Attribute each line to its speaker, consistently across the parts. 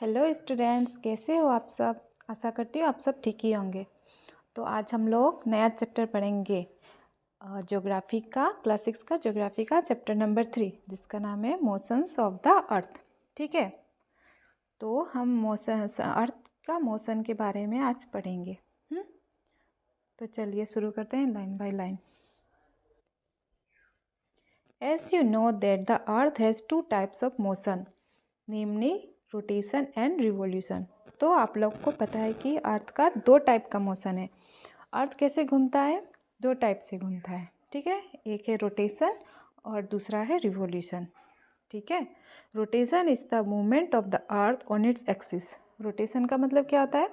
Speaker 1: Hello students, कैसे हो आप सब। आशा करती हूँ आप सब ठीक ही होंगे। तो आज हम लोग नया चैप्टर पढ़ेंगे ज्योग्राफी का, क्लास 6 का ज्योग्राफी का चैप्टर नंबर 3, जिसका नाम है मोशंस ऑफ द अर्थ। ठीक है, तो हम मोशन अर्थ का मोशन के बारे में आज पढ़ेंगे। तो चलिए शुरू करते हैं line by line. As you know that the earth has two types of motion, namely rotation and revolution. तो आप लोग को पता है कि अर्थ का दो टाइप का मोशन है। अर्थ कैसे घूमता है? दो टाइप से घूमता है। ठीक है, एक है रोटेशन और दूसरा है रिवोल्यूशन। ठीक है, rotation is the movement of the earth on its axis. Rotation का मतलब क्या होता है?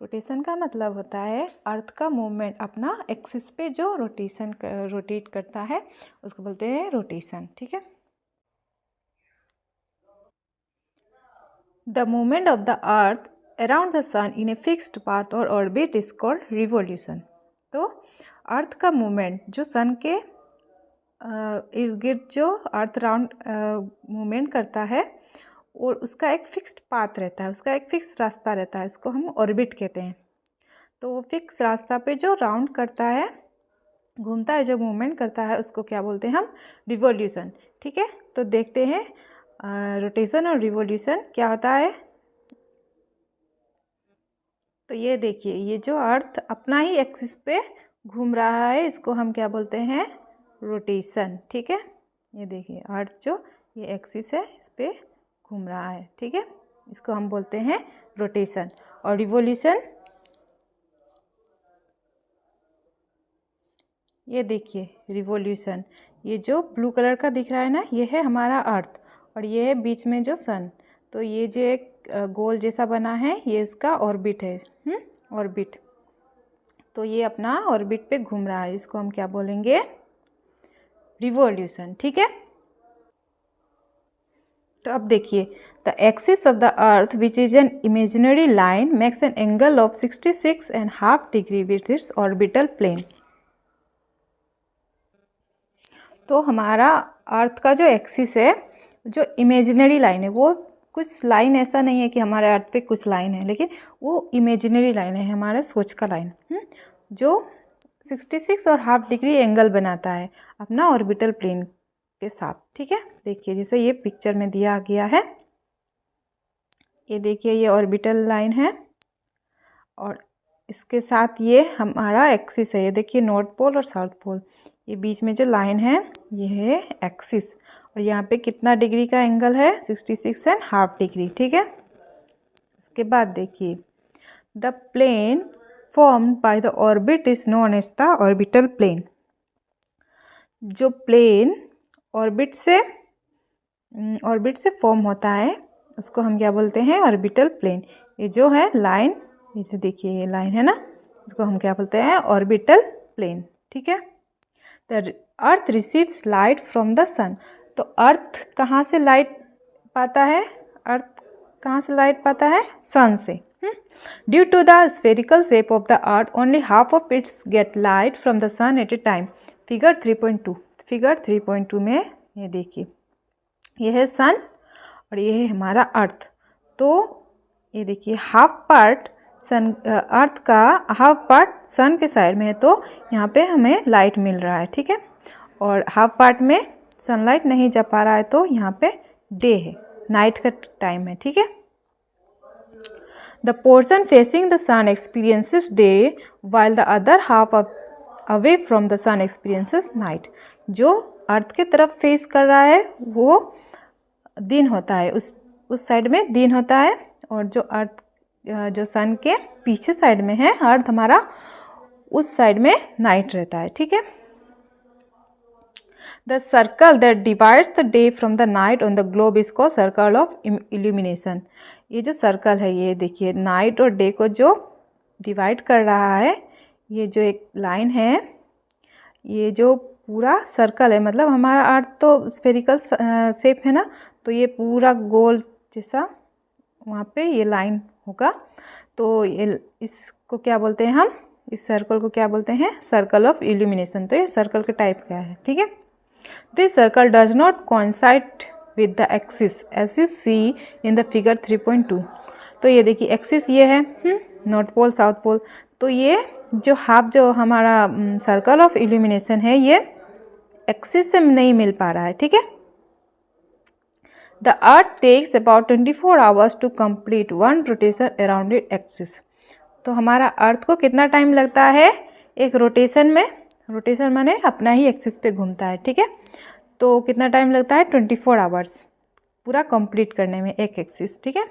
Speaker 1: रोटेशन का मतलब होता है अर्थ का मूवमेंट अपना एक्सिस पे जो रोटेट करता है उसको बोलते हैं रोटेशन। ठीक है, The movement of the earth around the sun in a fixed path or orbit is called revolution। तो अर्थ का मूवमेंट जो सन के इर्द गिर्द जो अर्थ राउंड मूवमेंट करता है और उसका एक फिक्स्ड पाथ रहता है, उसका एक फिक्स रास्ता रहता है, उसको हम ऑर्बिट कहते हैं। तो वो फिक्स रास्ता पे जो राउंड करता है, घूमता है, जो मूवमेंट करता है, उसको क्या बोलते हैं हम? रिवॉल्यूशन। ठीक है, तो देखते हैं रोटेशन और रिवॉल्यूशन क्या होता है। तो ये देखिए, ये जो अर्थ अपना ही एक्सिस पे घूम रहा है, इसको हम क्या बोलते हैं? रोटेशन। ठीक है, ये देखिए अर्थ जो ये एक्सिस है इस पे घूम रहा है। ठीक है, इसको हम बोलते हैं रोटेशन। और रिवॉल्यूशन, ये देखिए रिवॉल्यूशन, ये जो ब्लू कलर का दिख रहा है ना, ये है हमारा अर्थ और ये है बीच में जो सन। तो ये जो एक गोल जैसा बना है ये इसका ऑर्बिट है। ऑर्बिट, तो ये अपना ऑर्बिट पे घूम रहा है, इसको हम क्या बोलेंगे? रिवॉल्यूशन। ठीक है, तो अब देखिए, the axis of the earth which is an imaginary line makes an angle of 66.5 degree with its orbital plane. तो हमारा अर्थ का जो एक्सिस है, जो इमेजिनरी लाइन है, वो कुछ लाइन ऐसा नहीं है कि हमारे अर्थ पे कुछ लाइन है, लेकिन वो इमेजिनरी लाइन है, हमारा सोच का लाइन, जो 66.5 डिग्री एंगल बनाता है अपना ऑर्बिटल प्लेन के साथ। ठीक है, देखिए जैसे ये पिक्चर में दिया गया है, ये देखिए ये ऑर्बिटल लाइन है और इसके साथ ये हमारा एक्सिस है। ये देखिए नॉर्थ पोल और साउथ पोल, ये बीच में जो लाइन है ये है एक्सिस और यहाँ पे कितना डिग्री का एंगल है? 66.5 डिग्री। ठीक है, इसके बाद देखिए, the plane formed by the orbit is known as the orbital plane. जो प्लेन ऑर्बिट से फॉर्म होता है उसको हम क्या बोलते हैं? Orbital plane. ये जो है लाइन, ये जो देखिए ये लाइन है ना, इसको हम क्या बोलते हैं? Orbital plane. ठीक है, the earth receives light from the sun. तो अर्थ कहाँ से लाइट पाता है? अर्थ कहाँ से लाइट पाता है? सन से। Due to the spherical shape of the earth only half of its get light from the sun at a time. Figure 3.2, figure 3.2 में ये देखिए, ये है सन और ये है हमारा अर्थ। तो ये देखिए हाफ पार्ट सन, अर्थ का हाफ पार्ट सन के साइड में है, तो यहाँ पे हमें लाइट मिल रहा है। ठीक है, और हाफ पार्ट में सनलाइट नहीं जा पा रहा है, तो यहाँ पे डे है, नाइट का टाइम है। ठीक है, the portion facing the sun experiences day while the other half away from the sun experiences night. जो अर्थ की तरफ फेस कर रहा है वो दिन होता है, उस साइड में दिन होता है, और जो सन के पीछे साइड में है अर्थ हमारा, उस साइड में नाइट रहता है। ठीक है, the circle that divides the day from the night on the globe is called circle of illumination. ये जो सर्कल है, ये देखिए नाइट और डे को जो डिवाइड कर रहा है, ये जो एक लाइन है, ये जो पूरा सर्कल है, मतलब हमारा अर्थ तो स्फेरिकल शेप है ना, तो ये पूरा गोल जैसा वहाँ पे ये लाइन होगा। तो ये इसको क्या बोलते हैं हम? इस सर्कल को क्या बोलते हैं? Circle of illumination. तो ये सर्कल का टाइप क्या है? ठीक है, this circle does not coincide with the axis as you see in the figure 3.2। तो ये देखिए एक्सिस ये है नॉर्थ पोल साउथ पोल। तो ये जो हाफ जो हमारा सर्कल ऑफ इल्यूमिनेशन है ये एक्सिस से नहीं मिल पा रहा है, ठीक है। The earth takes about 24 hours to complete one rotation around it axis. तो हमारा अर्थ को कितना टाइम लगता है एक रोटेशन में, रोटेशन माने अपना ही एक्सिस पे घूमता है, ठीक है। तो कितना टाइम लगता है 24 आवर्स पूरा कंप्लीट करने में एक एक्सिस, ठीक है।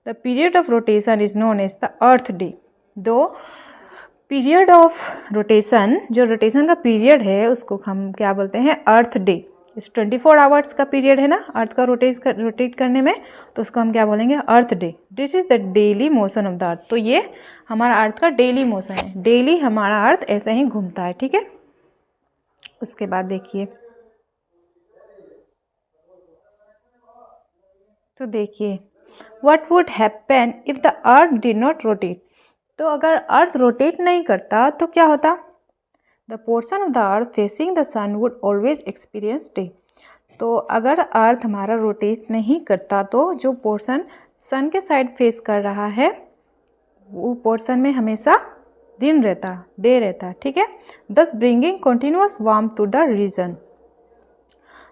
Speaker 1: The period of rotation is known as the earth day. दो पीरियड ऑफ रोटेशन, जो रोटेशन का पीरियड है उसको हम क्या बोलते हैं अर्थ डे। इस 24 आवर्स का पीरियड है ना अर्थ का रोटेट करने में, तो उसको हम क्या बोलेंगे earth day. This is the daily motion of the earth. तो ये हमारा अर्थ का डेली मोशन है, डेली हमारा अर्थ ऐसे ही घूमता है, ठीक है। उसके बाद देखिए, तो देखिए what would happen if the earth did not rotate. तो अगर अर्थ रोटेट नहीं करता तो क्या होता, the portion of the earth facing the sun would always experience day. तो अगर अर्थ हमारा रोटेट नहीं करता तो जो पोर्शन सन के साइड फेस कर रहा है वो पोर्शन में हमेशा दिन रहता, डे रहता, ठीक है। Thus bringing continuous warmth to the region.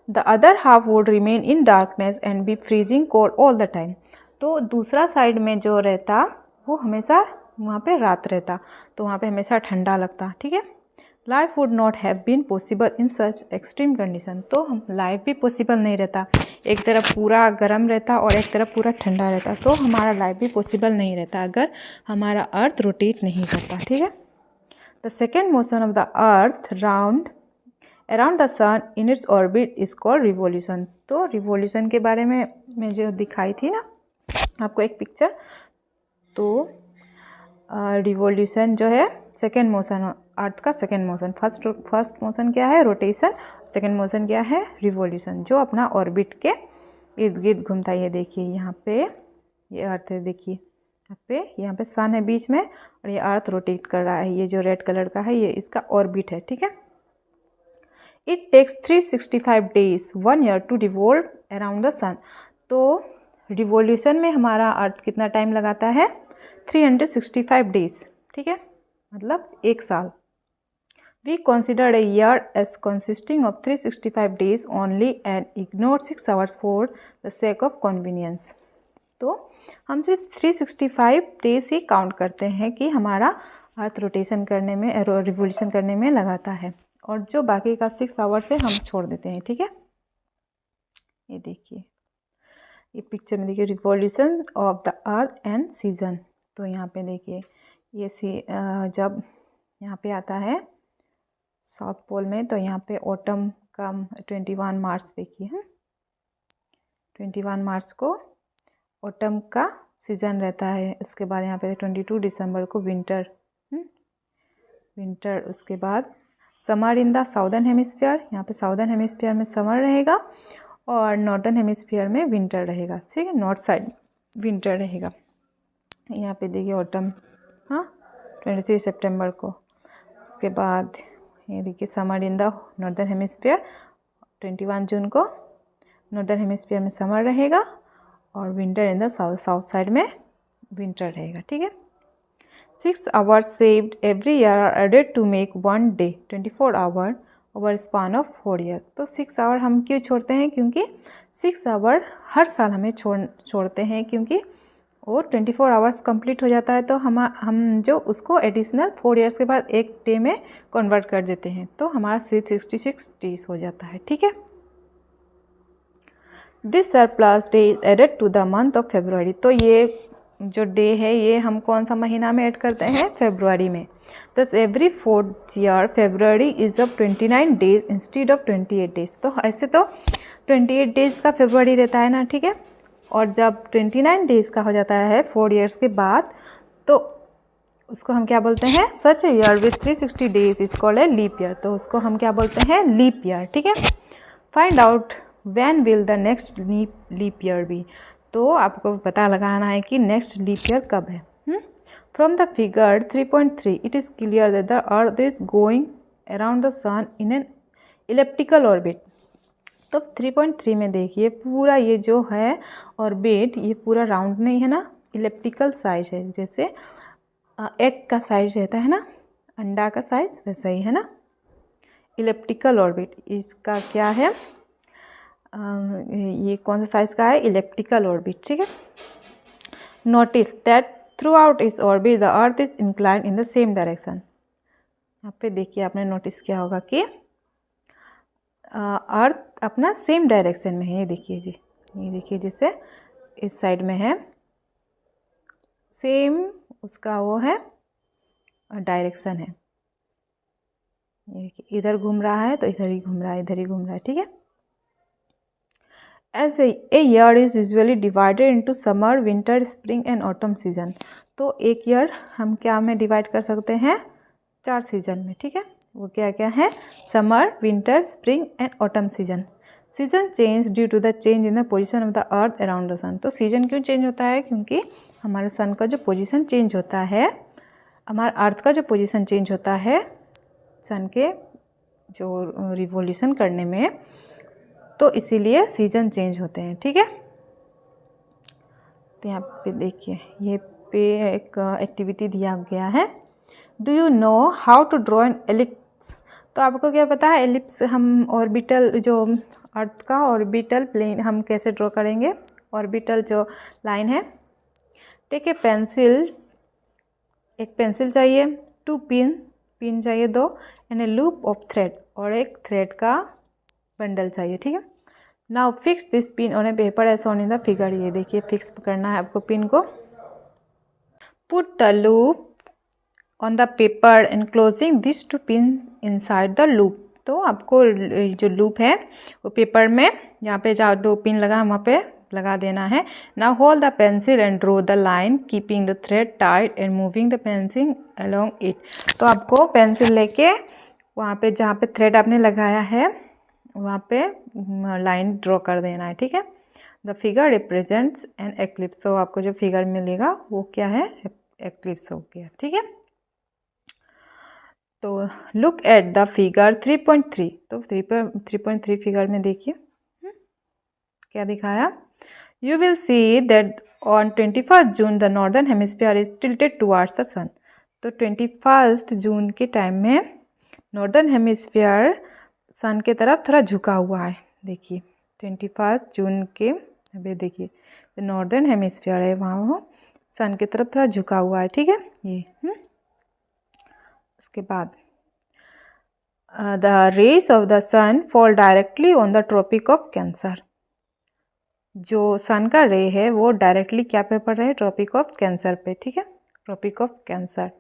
Speaker 1: The other half would remain in darkness and be freezing cold all the time. तो दूसरा साइड में जो रहता वो हमेशा वहाँ पे रात रहता, तो वहाँ पे हमेशा ठंडा लगता, ठीक है। Life would not have been possible in such extreme condition. तो हम लाइफ भी पॉसिबल नहीं रहता, एक तरफ पूरा गर्म रहता और एक तरफ पूरा ठंडा रहता, तो हमारा लाइफ भी पॉसिबल नहीं रहता अगर हमारा अर्थ रोटेट नहीं करता, ठीक है। The second motion of the earth around the sun in its orbit is called revolution. तो रिवोल्यूशन के बारे में जो दिखाई थी ना आपको एक पिक्चर, तो रिवोल्यूशन जो है सेकेंड मोशन अर्थ का सेकेंड मोशन। फर्स्ट मोशन क्या है रोटेशन, सेकेंड मोशन क्या है रिवोल्यूशन, जो अपना ऑर्बिट के इर्द गिर्द घूमता है। ये देखिए यहाँ पे ये अर्थ है, देखिए यहाँ पे सन है बीच में और ये अर्थ रोटेट कर रहा है, ये जो रेड कलर का है ये इसका ऑर्बिट है, ठीक है। It takes 365 days 1 year to revolve around the sun. तो रिवोल्यूशन में हमारा अर्थ कितना टाइम लगाता है 365 डेज, ठीक है, मतलब एक साल। We consider a year as consisting of 365 days only and ignore 6 hours for the sake of convenience. तो हम सिर्फ 365 डेज ही काउंट करते हैं कि हमारा अर्थ रोटेशन करने में रिवोल्यूशन करने में लगाता है, और जो बाकी का 6 आवर्स है हम छोड़ देते हैं, ठीक है। ये देखिए ये पिक्चर में देखिए revolution of the earth and season. तो यहाँ पे देखिए ये जब यहाँ पे आता है साउथ पोल में, तो यहाँ पे ऑटम का 21 मार्च देखिए 21 मार्च को ऑटम का सीज़न रहता है। उसके बाद यहाँ पे 22 दिसंबर को विंटर, उसके बाद summer in the southern hemisphere, यहाँ पे साउदर्न हेमिस्फीयर में समर रहेगा और नॉर्दर्न हेमिस्फीयर में विंटर रहेगा, ठीक है, नॉर्थ साइड विंटर रहेगा। यहाँ पे देखिए ऑटम 23 सितंबर को। उसके बाद ये देखिए summer in the northern hemisphere 21 June को नॉर्दर्न हेमिस्फीयर में समर रहेगा और winter in the south side में विंटर रहेगा, ठीक है। 6 hours saved every year are added to make 1 day 24 hour over span of 4 years. तो 6 आवर हम क्यों छोड़ते हैं, क्योंकि 6 आवर हर साल हमें छोड़ते हैं, क्योंकि वो 24 आवर्स कंप्लीट हो जाता है तो हम जो उसको एडिशनल 4 ईयर्स के बाद एक डे में कन्वर्ट कर देते हैं, तो हमारा 366 डेज हो जाता है, ठीक है। This surplus day is added to the month of February. तो ये जो डे है ये हम कौन सा महीना में ऐड करते हैं फेब्रुआरी में। दस every 4th year February is of 29 days instead of 28 days. तो ऐसे तो 28 डेज का फेब्रुआरी रहता है ना, ठीक है, और जब 29 डेज का हो जाता है 4 ईयर्स के बाद तो उसको हम क्या बोलते हैं such year with 360 days is called a leap year. तो उसको हम क्या बोलते हैं लीप ईयर, ठीक है। Find out when will the next leap year be. तो आपको पता लगाना है कि नेक्स्ट लीप ईयर कब है। From the figure 3.3 it is clear that the earth is going around the sun in an elliptical orbit. तो 3.3 में देखिए पूरा ये जो है ऑर्बिट ये पूरा राउंड नहीं है ना, इलिप्टिकल साइज है, जैसे एग का साइज रहता है ना, अंडा का साइज वैसा ही है ना, इलिप्टिकल ऑर्बिट। इसका क्या है, ये कौन सा साइज का है, इलिप्टिकल ऑर्बिट, ठीक है। नोटिस दैट थ्रू आउट इस orbit the earth is inclined in the same direction. यहाँ पे देखिए आपने नोटिस किया होगा कि अर्थ अपना सेम डायरेक्शन में है। ये देखिए जी, ये देखिए जैसे इस साइड में है, सेम उसका वो है डायरेक्शन है। ये देखिए इधर घूम रहा है तो इधर ही घूम रहा है, इधर ही घूम रहा है, ठीक है। As a year is usually divided into summer, winter, spring and autumn season. तो एक ईयर हम क्या में डिवाइड कर सकते हैं, 4 सीजन में, ठीक है। वो क्या क्या है, summer, winter, spring and autumn season. Season change due to the change in the position of the earth around the sun. तो सीजन क्यों चेंज होता है, क्योंकि हमारे सन का जो पोजीशन चेंज होता है, हमारे अर्थ का जो पोजीशन चेंज होता है सन के जो रिवोल्यूशन करने में, तो इसीलिए सीजन चेंज होते हैं, ठीक है। तो यहाँ पे देखिए ये पे एक एक्टिविटी दिया गया है, do you know how to draw an ellipse. तो आपको क्या पता है एलिप्स हम ऑर्बिटल जो अर्थ का ऑर्बिटल प्लेन हम कैसे ड्रॉ करेंगे, ऑर्बिटल जो लाइन है। टेक ए पेंसिल, एक पेंसिल चाहिए, 2 पिन चाहिए 2, and a loop of thread, और एक थ्रेड का बंडल चाहिए, ठीक है। Now fix this pin on a paper as shown in the figure. ये देखिए फिक्स करना है आपको पिन को। Put the loop on the paper enclosing this 2 pin inside the loop. तो आपको जो लूप है वो पेपर में यहाँ पे जहाँ 2 पिन लगा है वहाँ पे लगा देना है। Now hold the pencil and draw the line keeping the thread tight and moving the pencil along it. तो आपको पेंसिल लेके वहाँ पे जहाँ पे थ्रेड आपने लगाया है वहाँ पे लाइन ड्रॉ कर देना है, ठीक है। The figure represents an eclipse. तो आपको जो फिगर मिलेगा वो क्या है, एक्लिप्स हो गया, ठीक है। तो लुक एट द फिगर 3.3। तो 3.3 फिगर में देखिए क्या दिखाया, you will see that on 21 June the northern hemisphere is tilted towards the sun. तो 21 जून के टाइम में नॉर्दर्न हेमिस्फीयर सन के तरफ थोड़ा झुका हुआ है। देखिए 21 जून के, अभी देखिए नॉर्दर्न हेमिस्फीयर है वहाँ वो सन की तरफ थोड़ा झुका हुआ है, ठीक है। ये उसके बाद the rays of the sun fall directly on the Tropic of Cancer. जो सन का रे है वो डायरेक्टली क्या पे पड़ रहा है, ट्रॉपिक ऑफ कैंसर पे, ठीक है। Tropic of Cancer,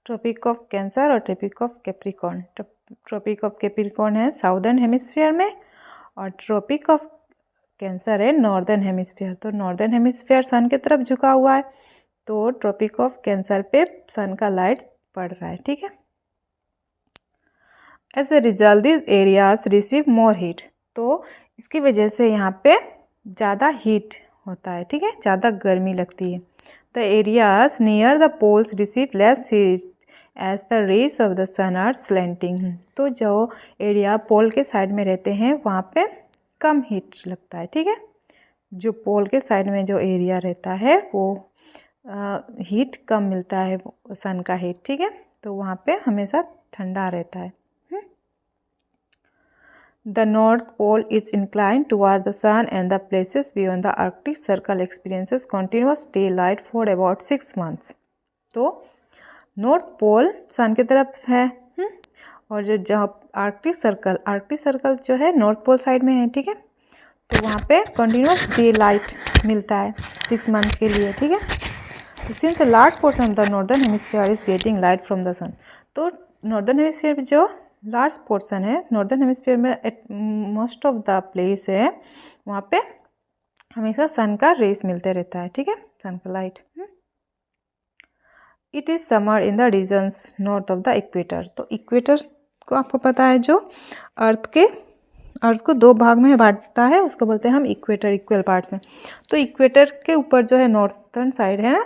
Speaker 1: Tropic of Cancer और Tropic of Capricorn. Tropic of Capricorn है साउदर्न हेमिस्फीयर में और ट्रॉपिक ऑफ कैंसर है नॉर्दर्न हेमिस्फीयर। तो नॉर्दर्न हेमिस्फीयर सन की तरफ झुका हुआ है, तो ट्रॉपिक ऑफ कैंसर पे सन का लाइट पड़ रहा है, ठीक है। As a result this areas receive more heat. तो इसकी वजह से यहाँ पे ज़्यादा हीट होता है, ठीक है, ज़्यादा गर्मी लगती है। The areas near the poles receive less heat as the rays of the sun are slanting. तो जो एरिया पोल के साइड में रहते हैं वहाँ पे कम हीट लगता है, ठीक है। जो पोल के साइड में जो एरिया रहता है वो हीट कम मिलता है सन का हीट, ठीक है। तो वहाँ पे हमेशा ठंडा रहता है। The North Pole is inclined toward the sun and the places beyond the Arctic Circle experiences continuous daylight for about 6 months. तो नॉर्थ पोल सन की तरफ है और जो जहाँ आर्कटिक सर्कल जो है नॉर्थ पोल साइड में है, ठीक है। तो वहाँ पे कंटिन्यूअस डे लाइट मिलता है 6 मंथ के लिए, ठीक है। तो since a large portion of the northern hemisphere is getting light from the sun. तो नॉर्दर्न हेमिस्फीयर में जो लार्ज पोर्शन है, नॉर्दर्न हेमिस्फीयर में मोस्ट ऑफ द प्लेस है, वहाँ पे हमेशा सन का रेस मिलते रहता है, ठीक है, सन का light. It is summer in the regions north of the equator. तो इक्वेटर को आपको पता है जो अर्थ को 2 भाग में बांटता है, उसको बोलते हैं हम इक्वेटर, इक्वल पार्ट्स में। तो इक्वेटर के ऊपर जो है नॉर्थर्न साइड है ना,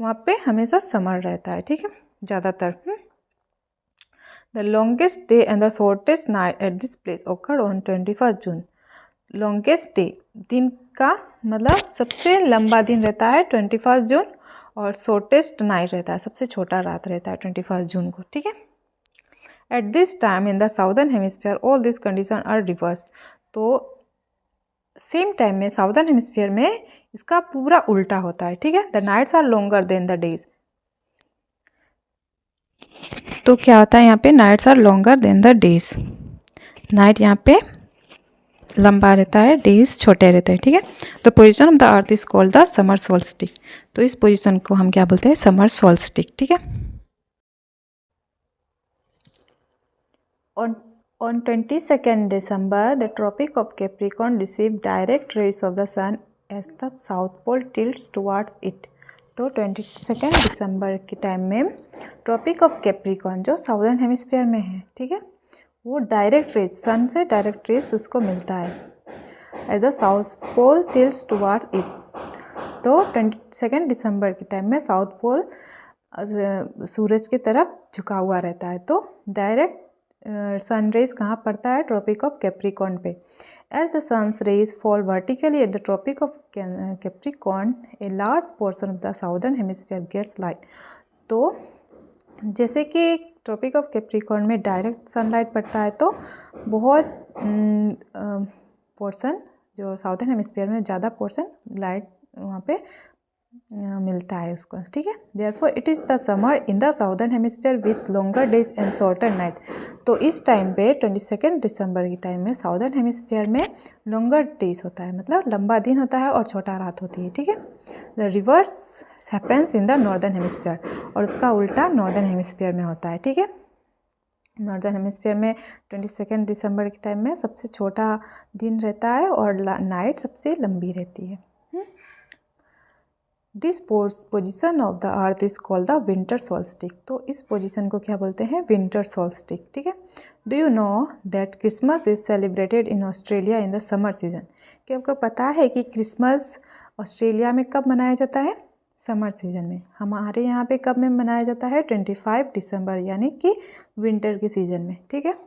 Speaker 1: वहाँ पे हमेशा समर रहता है, ठीक है, ज़्यादातर। The longest day and the shortest night at this place occurred on 21 June. Longest day, दिन का मतलब सबसे लंबा दिन रहता है 21 जून, और शॉर्टेस्ट नाइट रहता है, सबसे छोटा रात रहता है 21 जून को, ठीक है। At this time in the southern hemisphere all this condition are reversed. तो सेम टाइम में साउदर्न हेमिस्फीयर में इसका पूरा उल्टा होता है, ठीक है। The nights are longer than the days. तो क्या होता है यहाँ पे, nights are longer than the days, night यहाँ पे लंबा रहता है, डेज छोटे रहते हैं, ठीक है। The position of the earth is called the summer solstice. तो इस पोजिशन को हम क्या बोलते हैं, समर सोल्स्टिक, ठीक है। On 22nd December, the Tropic of Capricorn received direct rays of the sun as the South Pole tilts towards it। तो 22nd दिसंबर के टाइम में ट्रॉपिक ऑफ कैप्रिकॉर्न जो साउदर्न हेमिस्फीयर में है, ठीक है, वो डायरेक्ट रेज, सन से डायरेक्ट रेज उसको मिलता है as the South Pole tilts towards it. तो 22nd दिसंबर के टाइम में साउथ पोल सूरज की तरफ झुका हुआ रहता है। तो डायरेक्ट सन रेज कहाँ पड़ता है, ट्रॉपिक ऑफ कैप्रिकॉर्न पे। As the sun's rays fall vertically at the Tropic of Capricorn a large portion of the southern hemisphere gets light. तो जैसे कि ट्रॉपिक ऑफ कैप्रिकॉर्न में डायरेक्ट सनलाइट पड़ता है तो बहुत पोर्शन जो साउदर्न हेमिस्फीयर में ज़्यादा पोर्शन लाइट वहाँ पे मिलता है उसको, ठीक है। Therefore it is the summer in the southern hemisphere with longer days and shorter night. तो इस टाइम पे 22nd दिसंबर के टाइम में साउदर्न हेमिस्फीयर में लॉन्गर डेज होता है, मतलब लंबा दिन होता है और छोटा रात होती है, ठीक है। The reverse happens in the northern hemisphere, और उसका उल्टा नॉर्दर्न हेमिस्फीयर में होता है, ठीक है। नॉर्दर्न हेमिस्फीयर में 22nd दिसंबर के टाइम में सबसे छोटा दिन रहता है और नाइट सबसे लंबी रहती है। This position of the earth is called the winter solstice. तो इस पोजिशन को क्या बोलते हैं, विंटर सोल्स्टिक, ठीक है। Do you know that Christmas is celebrated in Australia in the summer season. क्या आपको पता है कि क्रिसमस ऑस्ट्रेलिया में कब मनाया जाता है, समर सीजन में। हमारे यहाँ पे कब में मनाया जाता है, 25 दिसंबर, यानी कि विंटर के सीज़न में, ठीक है।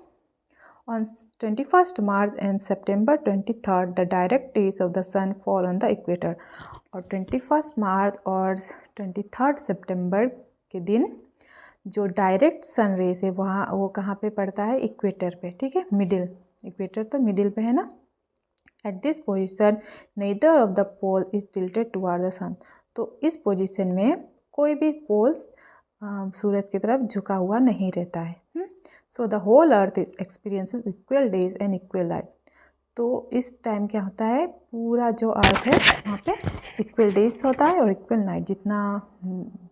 Speaker 1: On 21st March and September 23rd, the direct rays of the sun fall on the equator। और 21st मार्च और 23rd सितंबर के दिन जो डायरेक्ट सन रेज है वहाँ वो कहाँ पे पड़ता है, इक्वेटर पे, ठीक है, मिडिल, इक्वेटर तो मिडिल पे है ना। At this position neither of the pole is tilted toward the sun. तो इस पोजिशन में कोई भी पोल्स सूरज की तरफ झुका हुआ नहीं रहता है। So the whole earth is experiences equal days and equal light. तो इस टाइम क्या होता है, पूरा जो अर्थ है वहाँ पे इक्वल डेज होता है और इक्वल नाइट, जितना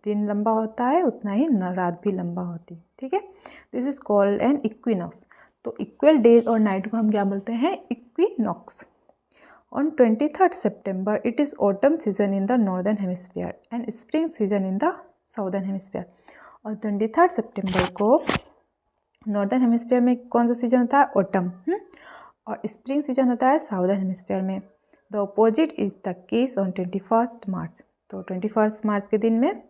Speaker 1: दिन लंबा होता है उतना ही रात भी लंबा होती है, ठीक है। This is called an equinox. तो इक्वल डेज और नाइट को हम क्या बोलते हैं, equinox. On 23rd September it is autumn season in the northern hemisphere and spring season in the southern hemisphere. और 23rd सितंबर को नॉर्दर्न हेमिस्फीयर में कौन सा सीजन होता है, ऑटम, और स्प्रिंग सीजन होता है साउदर्न हेमिस्फीयर में। The opposite is the case on 21st मार्च। तो 21st मार्च के दिन में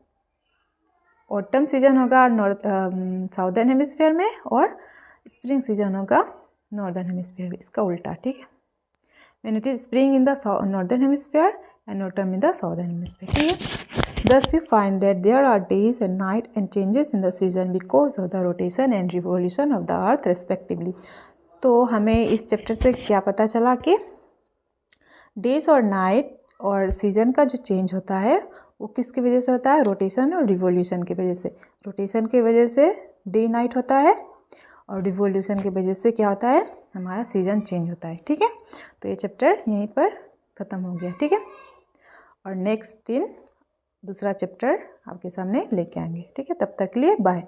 Speaker 1: ऑटम सीजन होगा साउदर्न हेमिस्फीयर में, और स्प्रिंग सीजन होगा नॉर्दर्न हेमिस्फीयर में, इसका उल्टा, ठीक है। When it is spring in the northern hemisphere and autumn in the southern hemisphere, ठीक है। Thus you find that there are days and night and changes in the season because of the rotation and revolution of the earth respectively। तो हमें इस chapter से क्या पता चला कि डेज और नाइट और सीज़न का जो चेंज होता है वो किसकी वजह से होता है, रोटेशन और रिवोल्यूशन की वजह से। रोटेशन की वजह से डे नाइट होता है और रिवोल्यूशन की वजह से क्या होता है, हमारा सीज़न चेंज होता है, ठीक है। तो ये चैप्टर यहीं पर ख़त्म हो गया, ठीक है। और नेक्स्ट दिन दूसरा चैप्टर आपके सामने लेके आएंगे, ठीक है। तब तक के लिए बाय।